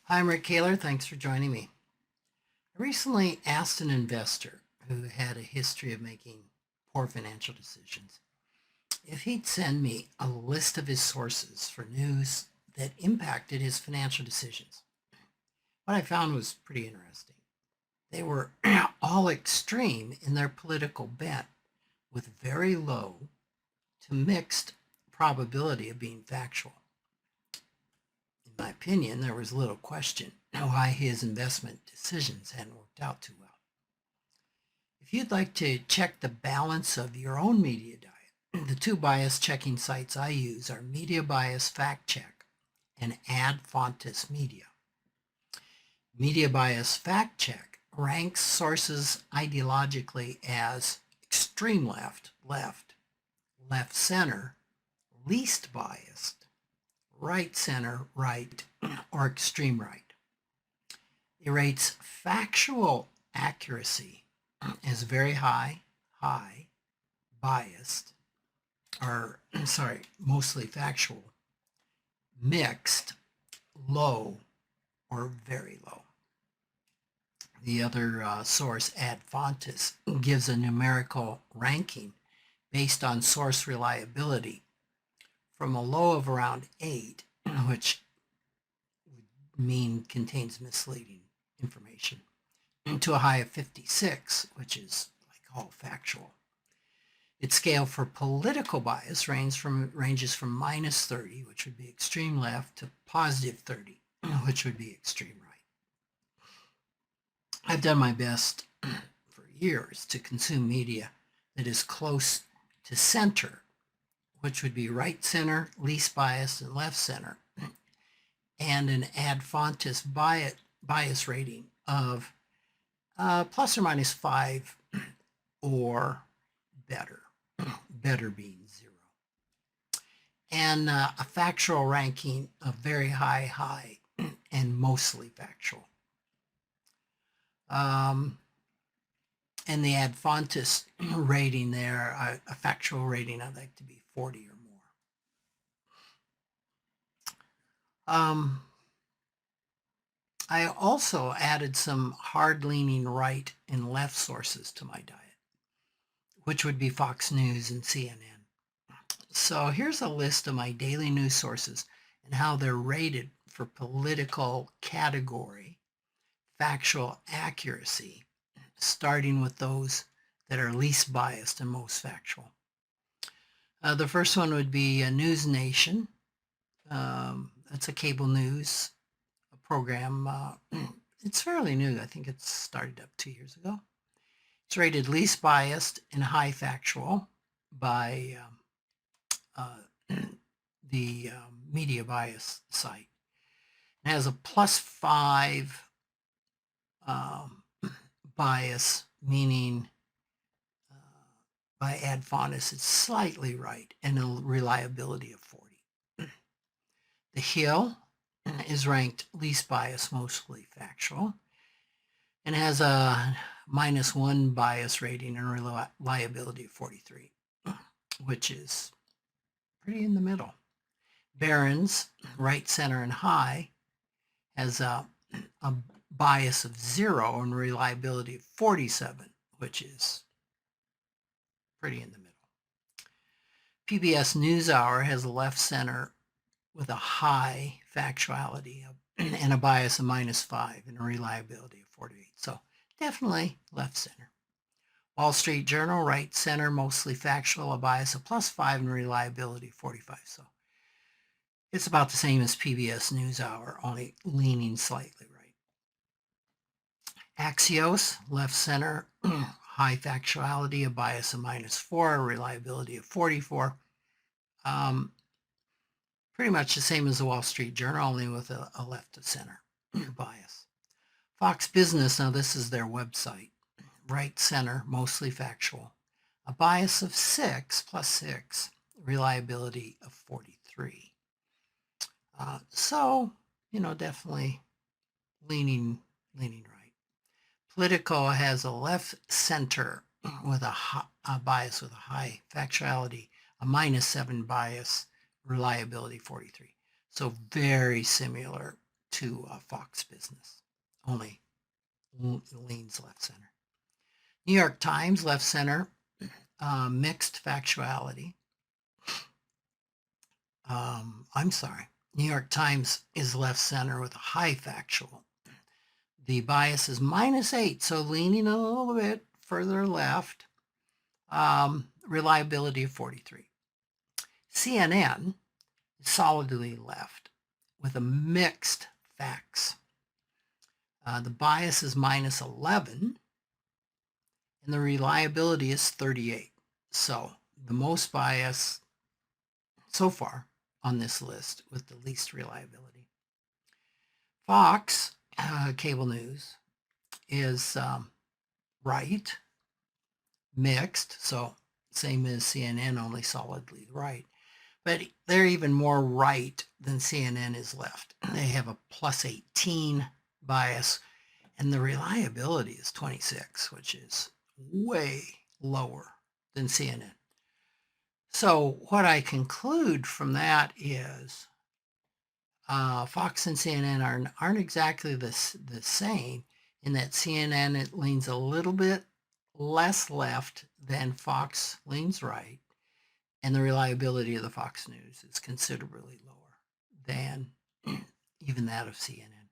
Hi, I'm Rick Kaler. Thanks for joining me. I recently asked an investor who had a history of making poor financial decisions if he'd send me a list of his sources for news that impacted his financial decisions. What I found was pretty interesting. They were all extreme in their political bent, with very low to mixed probability of being factual. In my opinion, there was little question why his investment decisions hadn't worked out too well. If you'd like to check the balance of your own media diet, the two bias checking sites I use are Media Bias Fact Check and Ad Fontes Media. Media Bias Fact Check ranks sources ideologically as extreme left, left center, least biased, right center, right, or extreme right. It rates factual accuracy as very high, biased, or sorry, mostly factual, mixed, low, or very low. The other source, Ad Fontes, gives a numerical ranking based on source reliability from a low of around 8, which would mean contains misleading information, to a high of 56, which is like all factual. Its scale for political bias ranges from minus 30, which would be extreme left, to positive 30, which would be extreme right. I've done my best for years to consume media that is close to center, which would be right center, least biased, and left center, and an Ad Fontes bias rating of plus or minus 5 or better, better being 0. And a factual ranking of very high, and mostly factual. And the Ad Fontes rating there, a factual rating, I'd like to be 40 or more. I also added some hard-leaning right and left sources to my diet, which would be Fox News and CNN. So here's a list of my daily news sources and how they're rated for political category, factual accuracy, starting with those that are least biased and most factual. The first one would be News Nation. That's a cable news program. It's fairly new. I think it started up 2 years ago. It's rated least biased and high factual by the media bias site. It has a +5 bias, meaning by Ad Fontes it's slightly right, and a reliability of 40. The Hill is ranked least biased, mostly factual, and has a -1 bias rating and reliability of 43, which is pretty in the middle. Barron's, right, center, and high, has a bias of 0 and reliability of 47, which is pretty in the middle. PBS NewsHour has a left center with a high factuality and a bias of -5 and a reliability of 48. So definitely left center. Wall Street Journal, right center, mostly factual, a bias of +5 and reliability of 45. So it's about the same as PBS NewsHour, only leaning slightly right. Axios, left center, high factuality, a bias of -4, a reliability of 44. Pretty much the same as the Wall Street Journal, only with a left of center bias. Fox Business, now this is their website. Right center, mostly factual. A bias of 6, +6, reliability of 43. So, definitely leaning right. Politico has a left center with a bias with a high factuality, a -7 bias, reliability 43. So very similar to Fox Business. Only leans left center. New York Times, left center, mixed factuality. I'm sorry. New York Times is left center with a high factual. The bias is -8, so leaning a little bit further left. Reliability of 43. CNN is solidly left with a mixed facts. The bias is -11 and the reliability is 38. So the most bias so far on this list with the least reliability. Fox, cable news, is right, mixed, so same as CNN, only solidly right. But they're even more right than CNN is left. They have a +18 bias, and the reliability is 26, which is way lower than CNN. So what I conclude from that is Fox and CNN aren't exactly the same, in that CNN, it leans a little bit less left than Fox leans right, and the reliability of the Fox News is considerably lower than even that of CNN.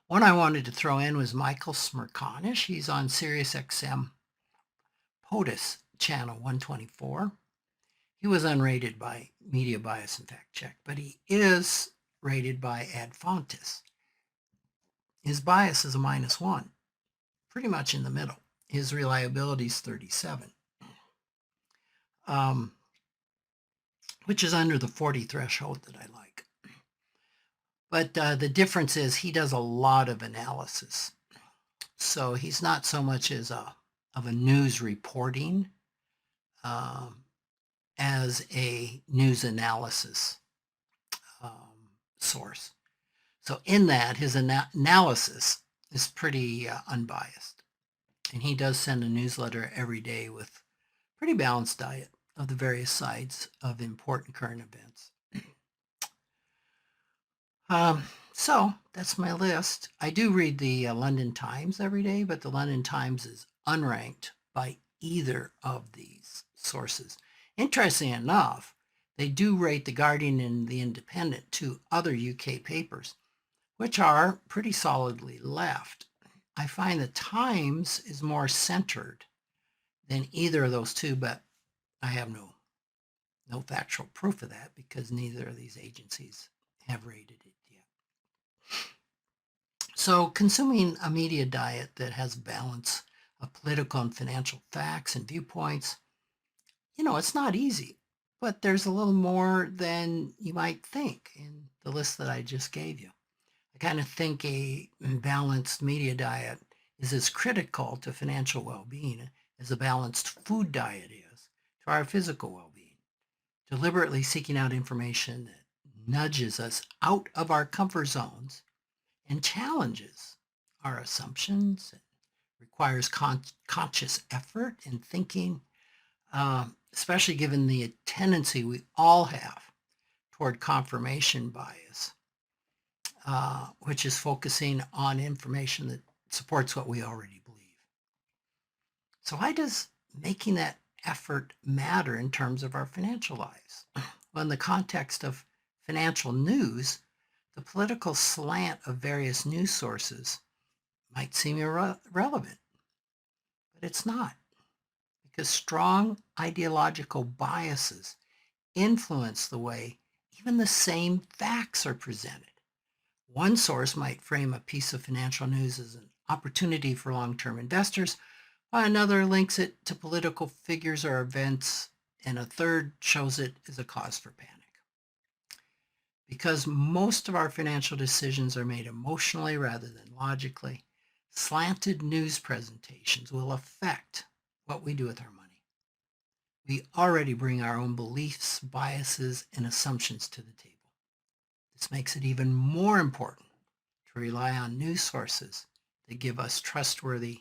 One I wanted to throw in was Michael Smerconish. He's on SiriusXM POTUS channel 124. He was unrated by Media Bias and Fact Check, but he is rated by Ad Fontes. His bias is a -1, pretty much in the middle. His reliability is 37, which is under the 40 threshold that I like. But the difference is he does a lot of analysis. So he's not so much as of a news reporting as a news analysis source. So in that, his analysis is pretty unbiased. And he does send a newsletter every day with pretty balanced diet of the various sides of important current events. So that's my list. I do read the London Times every day, but the London Times is unranked by either of these sources. Interesting enough, they do rate the Guardian and the Independent, two other UK papers, which are pretty solidly left. I find the Times is more centered than either of those two, but I have no factual proof of that because neither of these agencies have rated it yet. So consuming a media diet that has balance of political and financial facts and viewpoints, it's not easy, but there's a little more than you might think in the list that I just gave you. I kind of think a balanced media diet is as critical to financial well-being as a balanced food diet is to our physical well-being. Deliberately seeking out information that nudges us out of our comfort zones and challenges our assumptions, and requires conscious effort and thinking, especially given the tendency we all have toward confirmation bias, which is focusing on information that supports what we already believe. So why does making that effort matter in terms of our financial lives? Well, in the context of financial news, the political slant of various news sources might seem irrelevant, but it's not, because strong ideological biases influence the way even the same facts are presented. One source might frame a piece of financial news as an opportunity for long-term investors, while another links it to political figures or events, and a third shows it as a cause for panic. Because most of our financial decisions are made emotionally rather than logically, slanted news presentations will affect what we do with our money. We already bring our own beliefs, biases, and assumptions to the table. This makes it even more important to rely on news sources that give us trustworthy,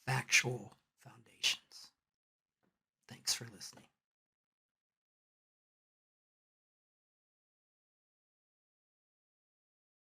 factual foundations. Thanks for listening.